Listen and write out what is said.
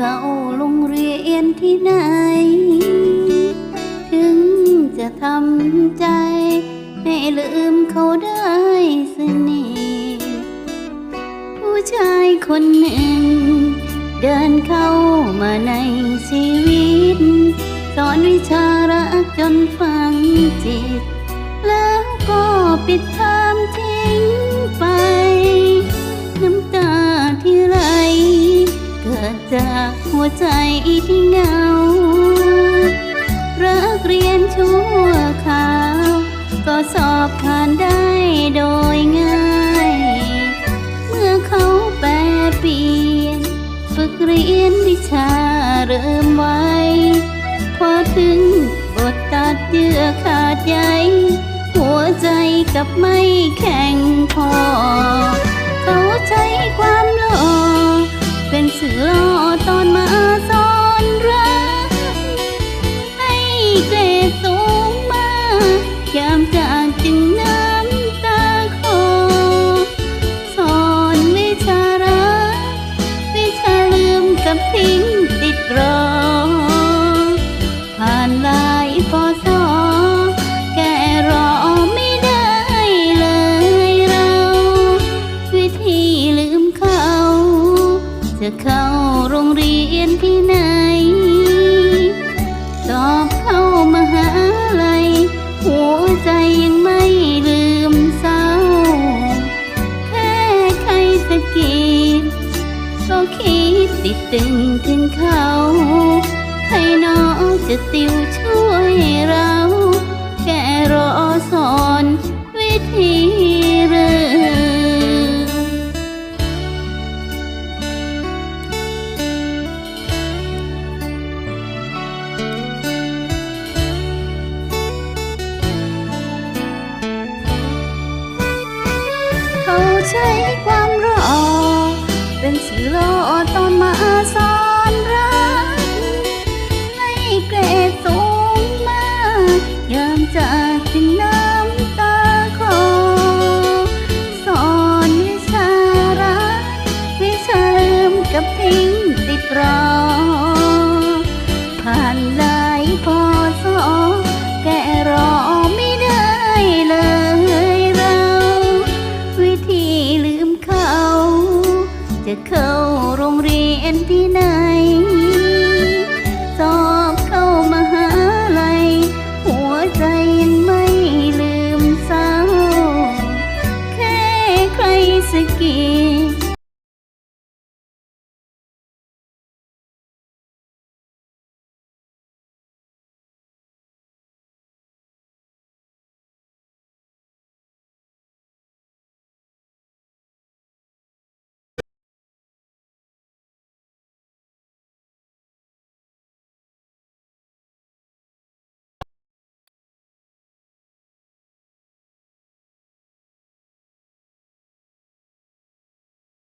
เข้าโรงเรียนที่ไหนถึงจะทำใจให้ลืมเขาได้สนิทผู้ชายคนหนึ่งเดินเข้ามาในชีวิตสอนวิชารักจนฝังจิตแล้วก็ปิดเทอมทิ้งไปน้ำตาที่ไหลเกิดจากหัวใจที่เหงารักเรียนชั่วคราวก็สอบผ่านได้โดยง่ายเมื่อเขาแปรเปลี่ยนฝึกเรียนวิชาเริ่มไว้พอถึงบทตัดเยื่อขาดใยหัวใจกับไม่แข็งพอเขาใช้ความหล่อเป็นสื่อล่อตอนมาสอนรักให้เกรดสูงมากยามจากจึงน้ำตาคลอสอนวิชารักวิชาลืมกับทิ้งติดรอผ่านหลายปศแก่รอไม่ได้เลยเราวิธีลืมเขาจะเข้าโรงเรียนที่ไหนสอบเข้ามหาลัยหัวใจยังไม่ลืมเศร้าแค่ใครสะกิดก็คิดติดตึงถึงเขาใครน้องจะติวช่วยเราแค่รอสอนวิธีเริ่มเขาใช้ความรอเป็นสื่อล่อตอนมาสอนรักให้เกรดสูงมากยามจากจึงน้ำตาคลอสอนวิชารักวิชาลืมกับทิ้งติดรอผ่านหลายปศแก่รอไม่ได้เลยเราวิธีลืมเขาจะเข้าโรงเรียนที่ไหนสอบเข้ามหาลัยหัวใจยังไม่ลืมเศร้าแค่ใครสะกิด